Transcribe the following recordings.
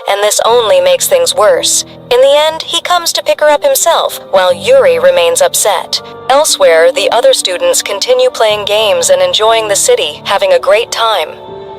and this only makes things worse. In the end, he comes to pick her up himself, while Yuri remains upset. Elsewhere, the other students continue playing games and enjoying the city, having a great time.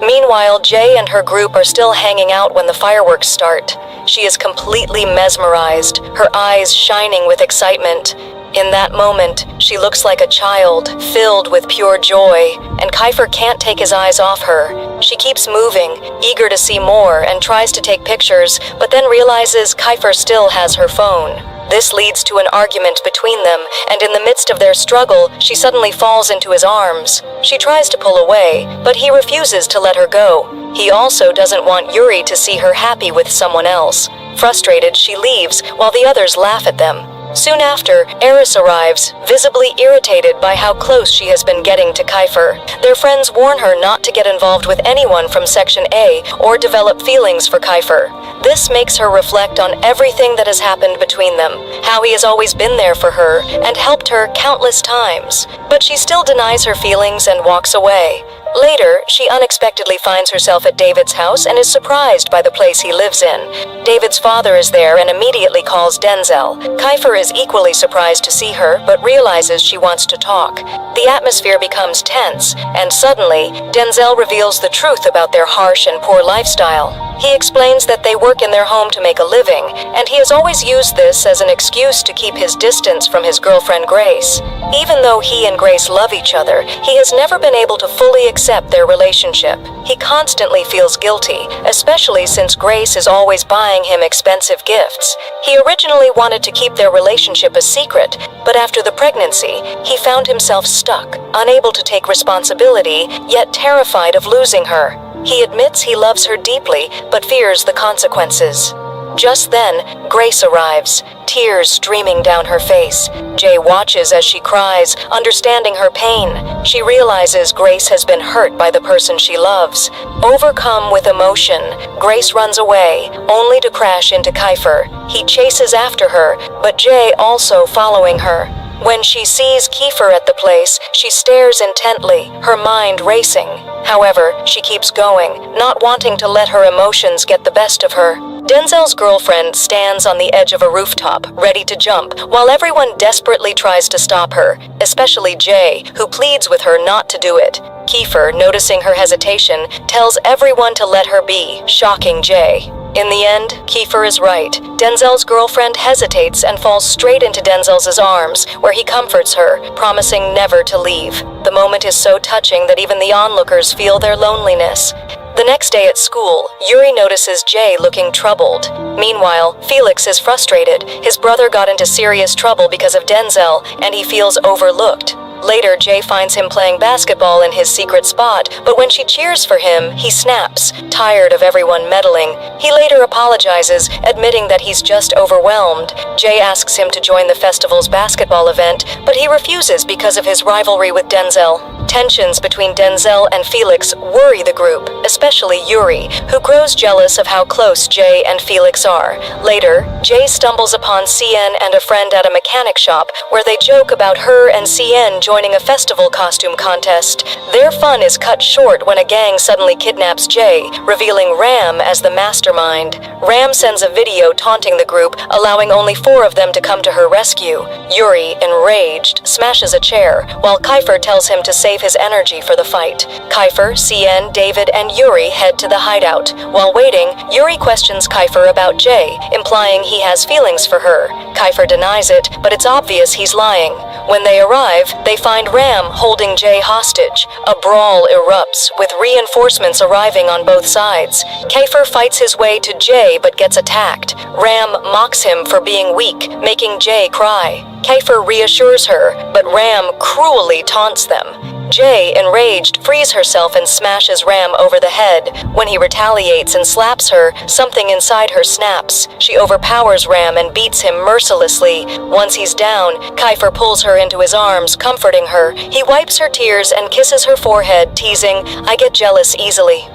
Meanwhile, Jay and her group are still hanging out when the fireworks start. She is completely mesmerized, her eyes shining with excitement. In that moment, she looks like a child, filled with pure joy, and Kiefer can't take his eyes off her. She keeps moving, eager to see more, and tries to take pictures, but then realizes Kiefer still has her phone. This leads to an argument between them, and in the midst of their struggle, she suddenly falls into his arms. She tries to pull away, but he refuses to let her go. He also doesn't want Yuri to see her happy with someone else. Frustrated, she leaves, while the others laugh at them. Soon after, Eris arrives, visibly irritated by how close she has been getting to Kiefer. Their friends warn her not to get involved with anyone from Section A or develop feelings for Kiefer. This makes her reflect on everything that has happened between them, how he has always been there for her and helped her countless times. But she still denies her feelings and walks away. Later, she unexpectedly finds herself at David's house and is surprised by the place he lives in. David's father is there and immediately calls Denzel. Kiefer is equally surprised to see her, but realizes she wants to talk. The atmosphere becomes tense, and suddenly, Denzel reveals the truth about their harsh and poor lifestyle. He explains that they work in their home to make a living, and he has always used this as an excuse to keep his distance from his girlfriend Grace. Even though he and Grace love each other, he has never been able to fully accept their relationship. He constantly feels guilty, especially since Grace is always buying him expensive gifts. He originally wanted to keep their relationship a secret, but after the pregnancy, he found himself stuck, unable to take responsibility, yet terrified of losing her. He admits he loves her deeply, but fears the consequences. Just then, Grace arrives, tears streaming down her face. Jay watches as she cries, understanding her pain. She realizes Grace has been hurt by the person she loves. Overcome with emotion, Grace runs away, only to crash into Kiefer. He chases after her, but Jay also following her. When she sees Kiefer at the place, she stares intently, her mind racing. However, she keeps going, not wanting to let her emotions get the best of her. Denzel's girlfriend stands on the edge of a rooftop, ready to jump, while everyone desperately tries to stop her, especially Jay, who pleads with her not to do it. Kiefer, noticing her hesitation, tells everyone to let her be, shocking Jay. In the end, Kiefer is right. Denzel's girlfriend hesitates and falls straight into Denzel's arms, where he comforts her, promising never to leave. The moment is so touching that even the onlookers feel their loneliness. The next day at school, Yuri notices Jay looking troubled. Meanwhile, Felix is frustrated. His brother got into serious trouble because of Denzel, and he feels overlooked. Later, Jay finds him playing basketball in his secret spot, but when she cheers for him, he snaps, tired of everyone meddling. He later apologizes, admitting that he's just overwhelmed. Jay asks him to join the festival's basketball event, but he refuses because of his rivalry with Denzel. Tensions between Denzel and Felix worry the group, especially Yuri, who grows jealous of how close Jay and Felix are. Later, Jay stumbles upon CN and a friend at a mechanic shop, where they joke about her and CN joining a festival costume contest. Their fun is cut short when a gang suddenly kidnaps Jay, revealing Ram as the mastermind. Ram sends a video taunting the group, allowing only 4 of them to come to her rescue. Yuri, enraged, smashes a chair, while Kiefer tells him to save his energy for the fight. Kiefer, CN, David, and Yuri head to the hideout. While waiting, Yuri questions Kiefer about Jay, implying he has feelings for her. Kiefer denies it, but it's obvious he's lying. When they arrive, they find Ram holding Jay hostage. A brawl erupts, with reinforcements arriving on both sides. Kiefer fights his way to Jay but gets attacked. Ram mocks him for being weak, making Jay cry. Kiefer reassures her, but Ram cruelly taunts them. Jay, enraged, frees herself and smashes Ram over the head. When he retaliates and slaps her, something inside her snaps. She overpowers Ram and beats him mercilessly. Once he's down, Kiefer pulls her into his arms, comforting her. He wipes her tears and kisses her forehead, teasing, "I get jealous easily."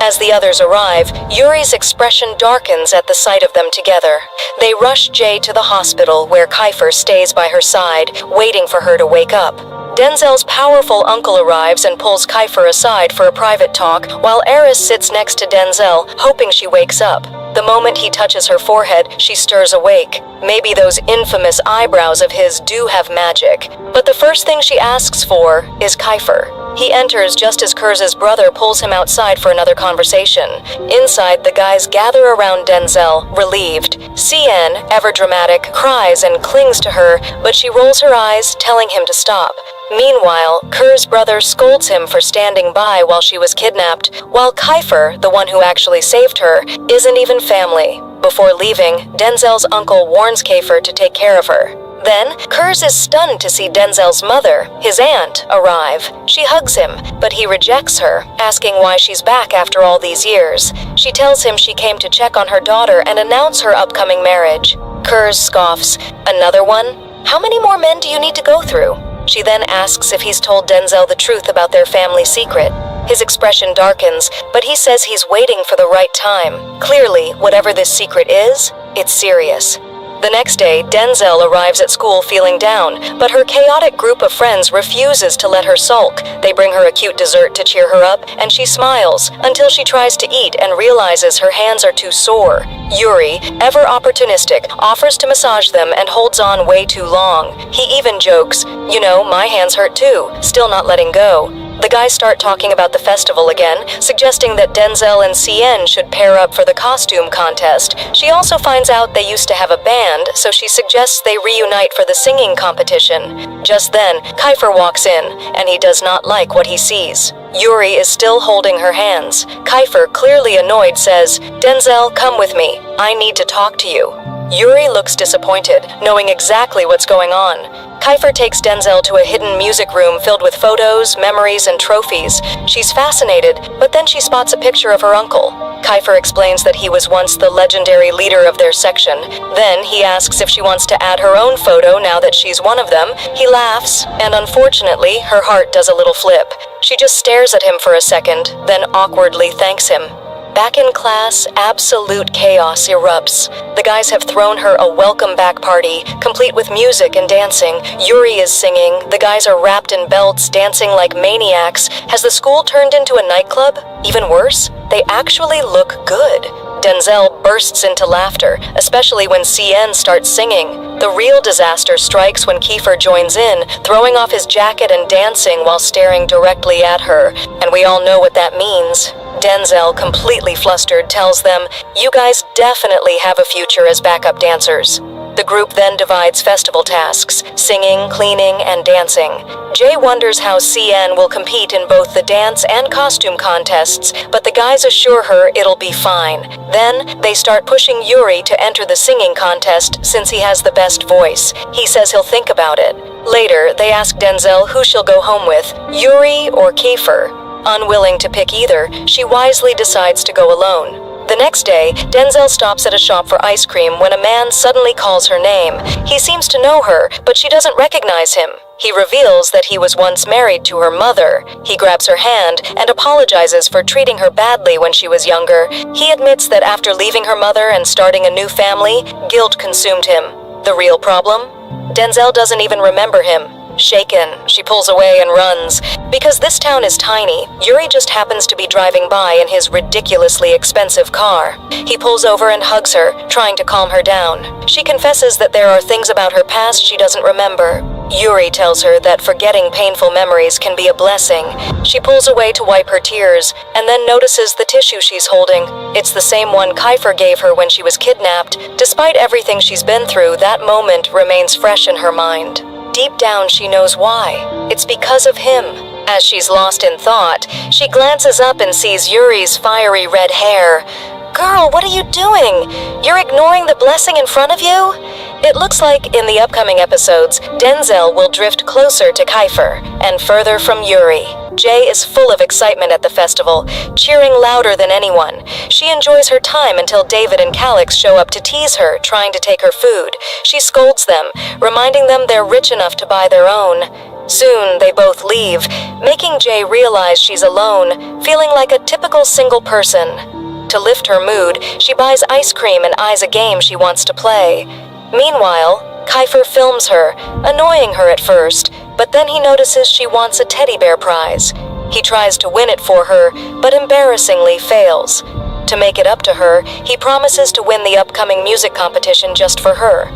As the others arrive, Yuri's expression darkens at the sight of them together. They rush Jay to the hospital where Kiefer stays by her side, waiting for her to wake up. Denzel's powerful uncle arrives and pulls Kiefer aside for a private talk, while Eris sits next to Denzel, hoping she wakes up. The moment he touches her forehead, she stirs awake. Maybe those infamous eyebrows of his do have magic. But the first thing she asks for is Kiefer. He enters just as Kurz's brother pulls him outside for another conversation. Inside, the guys gather around Denzel, relieved. CN, ever dramatic, cries and clings to her, but she rolls her eyes, telling him to stop. Meanwhile, Kurz's brother scolds him for standing by while she was kidnapped, while Kiefer, the one who actually saved her, isn't even family. Before leaving, Denzel's uncle warns Kiefer to take care of her. Then, Kurz is stunned to see Denzel's mother, his aunt, arrive. She hugs him, but he rejects her, asking why she's back after all these years. She tells him she came to check on her daughter and announce her upcoming marriage. Kurz scoffs, "Another one? How many more men do you need to go through?" She then asks if he's told Denzel the truth about their family secret. His expression darkens, but he says he's waiting for the right time. Clearly, whatever this secret is, it's serious. The next day, Denzel arrives at school feeling down, but her chaotic group of friends refuses to let her sulk. They bring her a cute dessert to cheer her up, and she smiles, until she tries to eat and realizes her hands are too sore. Yuri, ever opportunistic, offers to massage them and holds on way too long. He even jokes, "You know, my hands hurt too," still not letting go. The guys start talking about the festival again, suggesting that Denzel and CN should pair up for the costume contest. She also finds out they used to have a band, so she suggests they reunite for the singing competition. Just then, Kiefer walks in, and he does not like what he sees. Yuri is still holding her hands. Kiefer, clearly annoyed, says, "Denzel, come with me. I need to talk to you." Yuri looks disappointed, knowing exactly what's going on. Kiefer takes Denzel to a hidden music room filled with photos, memories, and trophies. She's fascinated, but then she spots a picture of her uncle. Kiefer explains that he was once the legendary leader of their section. Then he asks if she wants to add her own photo now that she's one of them. He laughs, and unfortunately, her heart does a little flip. She just stares at him for a second, then awkwardly thanks him. Back in class, absolute chaos erupts. The guys have thrown her a welcome back party, complete with music and dancing. Yuri is singing, the guys are wrapped in belts, dancing like maniacs. Has the school turned into a nightclub? Even worse, they actually look good. Denzel bursts into laughter, especially when CN starts singing. The real disaster strikes when Kiefer joins in, throwing off his jacket and dancing while staring directly at her. And we all know what that means. Denzel, completely flustered, tells them, "You guys definitely have a future as backup dancers." The group then divides festival tasks, singing, cleaning, and dancing. Jay wonders how CN will compete in both the dance and costume contests, but the guys assure her it'll be fine. Then, they start pushing Yuri to enter the singing contest since he has the best voice. He says he'll think about it. Later, they ask Denzel who she'll go home with, Yuri or Kiefer. Unwilling to pick either, she wisely decides to go alone. The next day, Denzel stops at a shop for ice cream when a man suddenly calls her name. He seems to know her, but she doesn't recognize him. He reveals that he was once married to her mother. He grabs her hand and apologizes for treating her badly when she was younger. He admits that after leaving her mother and starting a new family, guilt consumed him. The real problem? Denzel doesn't even remember him. Shaken, she pulls away and runs. Because this town is tiny, Yuri just happens to be driving by in his ridiculously expensive car. He pulls over and hugs her, trying to calm her down. She confesses that there are things about her past she doesn't remember. Yuri tells her that forgetting painful memories can be a blessing. She pulls away to wipe her tears, and then notices the tissue she's holding. It's the same one Kiefer gave her when she was kidnapped. Despite everything she's been through, that moment remains fresh in her mind. Deep down, she knows why. It's because of him. As she's lost in thought, she glances up and sees Yuri's fiery red hair. "Girl, what are you doing? You're ignoring the blessing in front of you?" It looks like in the upcoming episodes, Denzel will drift closer to Kiefer and further from Yuri. Jay is full of excitement at the festival, cheering louder than anyone. She enjoys her time until David and Calix show up to tease her, trying to take her food. She scolds them, reminding them they're rich enough to buy their own. Soon, they both leave, making Jay realize she's alone, feeling like a typical single person. To lift her mood, she buys ice cream and eyes a game she wants to play. Meanwhile, Kiefer films her, annoying her at first, but then he notices she wants a teddy bear prize. He tries to win it for her, but embarrassingly fails. To make it up to her, he promises to win the upcoming music competition just for her.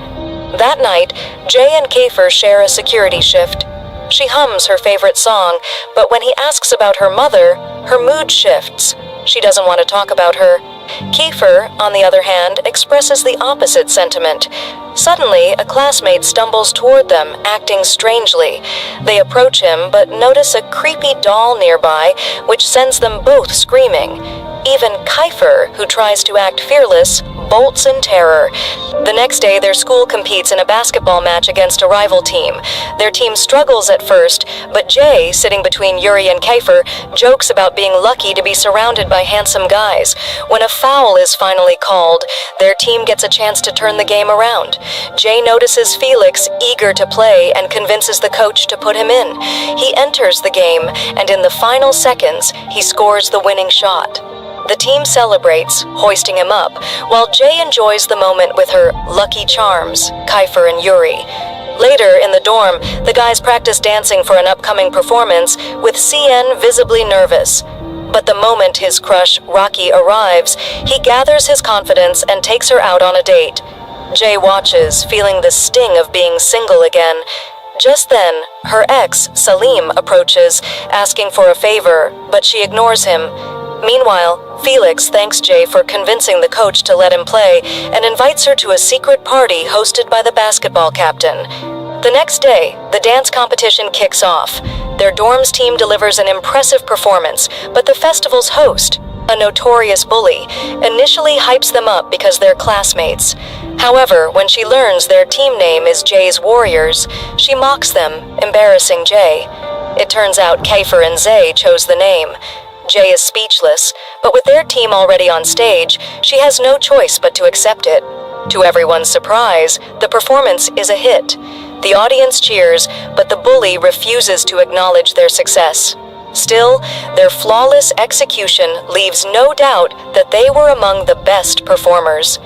That night, Jay and Kiefer share a security shift. She hums her favorite song, but when he asks about her mother, her mood shifts. She doesn't want to talk about her. Kiefer, on the other hand, expresses the opposite sentiment. Suddenly, a classmate stumbles toward them, acting strangely. They approach him, but notice a creepy doll nearby, which sends them both screaming. Even Kiefer, who tries to act fearless, bolts in terror. The next day, their school competes in a basketball match against a rival team. Their team struggles at first, but Jay, sitting between Yuri and Kiefer, jokes about being lucky to be surrounded by handsome guys. When a foul is finally called, their team gets a chance to turn the game around. Jay notices Felix, eager to play, and convinces the coach to put him in. He enters the game, and in the final seconds, he scores the winning shot. The team celebrates, hoisting him up, while Jay enjoys the moment with her lucky charms, Kiefer and Yuri. Later, in the dorm, the guys practice dancing for an upcoming performance, with CN visibly nervous. But the moment his crush, Rocky, arrives, he gathers his confidence and takes her out on a date. Jay watches, feeling the sting of being single again. Just then, her ex, Salim, approaches, asking for a favor, but she ignores him. Meanwhile, Felix thanks Jay for convincing the coach to let him play and invites her to a secret party hosted by the basketball captain. The next day, the dance competition kicks off. Their dorm's team delivers an impressive performance, but the festival's host, a notorious bully, initially hypes them up because they're classmates. However, when she learns their team name is Jay's Warriors, she mocks them, embarrassing Jay. It turns out Kiefer and Zay chose the name. Jay is speechless, but with their team already on stage, she has no choice but to accept it. To everyone's surprise, the performance is a hit. The audience cheers, but the bully refuses to acknowledge their success. Still, their flawless execution leaves no doubt that they were among the best performers.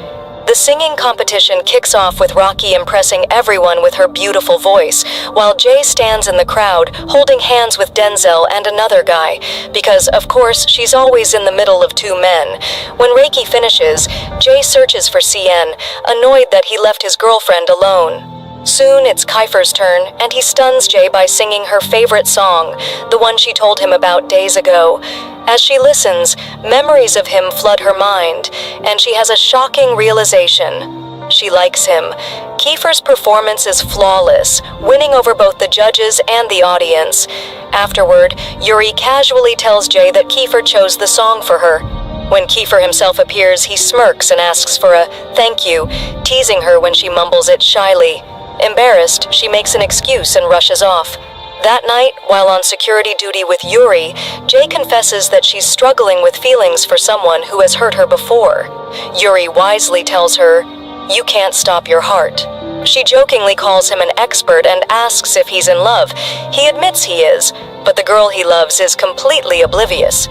The singing competition kicks off with Rocky impressing everyone with her beautiful voice, while Jay stands in the crowd holding hands with Denzel and another guy, because, of course, she's always in the middle of two men. When Reiki finishes, Jay searches for CN, annoyed that he left his girlfriend alone. Soon, it's Kiefer's turn, and he stuns Jay by singing her favorite song, the one she told him about days ago. As she listens, memories of him flood her mind, and she has a shocking realization. She likes him. Kiefer's performance is flawless, winning over both the judges and the audience. Afterward, Yuri casually tells Jay that Kiefer chose the song for her. When Kiefer himself appears, he smirks and asks for a thank you, teasing her when she mumbles it shyly. Embarrassed, she makes an excuse and rushes off. That night, while on security duty with Yuri, Jay confesses that she's struggling with feelings for someone who has hurt her before. Yuri wisely tells her, "You can't stop your heart." She jokingly calls him an expert and asks if he's in love. He admits he is, but the girl he loves is completely oblivious.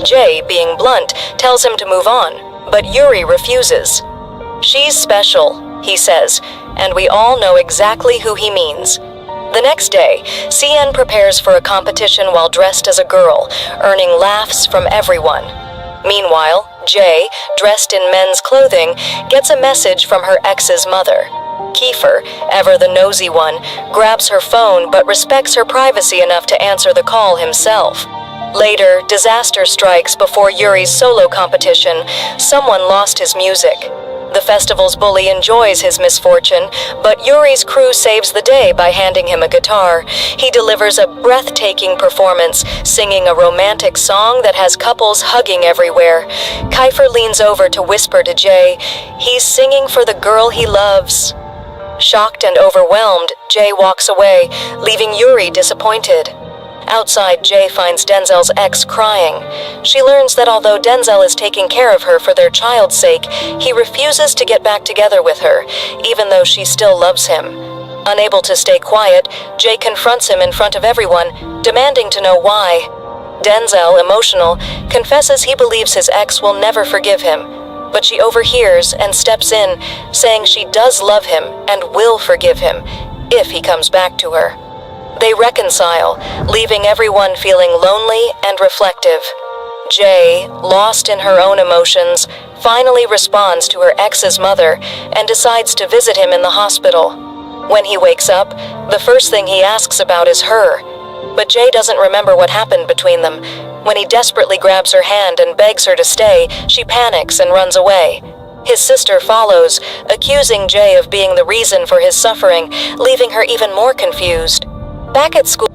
Jay, being blunt, tells him to move on, but Yuri refuses. "She's special," he says, and we all know exactly who he means. The next day, CN prepares for a competition while dressed as a girl, earning laughs from everyone. Meanwhile, Jay, dressed in men's clothing, gets a message from her ex's mother. Kiefer, ever the nosy one, grabs her phone but respects her privacy enough to answer the call himself. Later, disaster strikes before Yuri's solo competition. Someone lost his music. The festival's bully enjoys his misfortune, but Yuri's crew saves the day by handing him a guitar. He delivers a breathtaking performance, singing a romantic song that has couples hugging everywhere. Kiefer leans over to whisper to Jay, he's singing for the girl he loves. Shocked and overwhelmed, Jay walks away, leaving Yuri disappointed. Outside, Jay finds Denzel's ex crying. She learns that although Denzel is taking care of her for their child's sake, he refuses to get back together with her, even though she still loves him. Unable to stay quiet, Jay confronts him in front of everyone, demanding to know why. Denzel, emotional, confesses he believes his ex will never forgive him, but she overhears and steps in, saying she does love him and will forgive him if he comes back to her. They reconcile, leaving everyone feeling lonely and reflective. Jay, lost in her own emotions, finally responds to her ex's mother and decides to visit him in the hospital. When he wakes up, the first thing he asks about is her. But Jay doesn't remember what happened between them. When he desperately grabs her hand and begs her to stay, she panics and runs away. His sister follows, accusing Jay of being the reason for his suffering, leaving her even more confused. Back at school,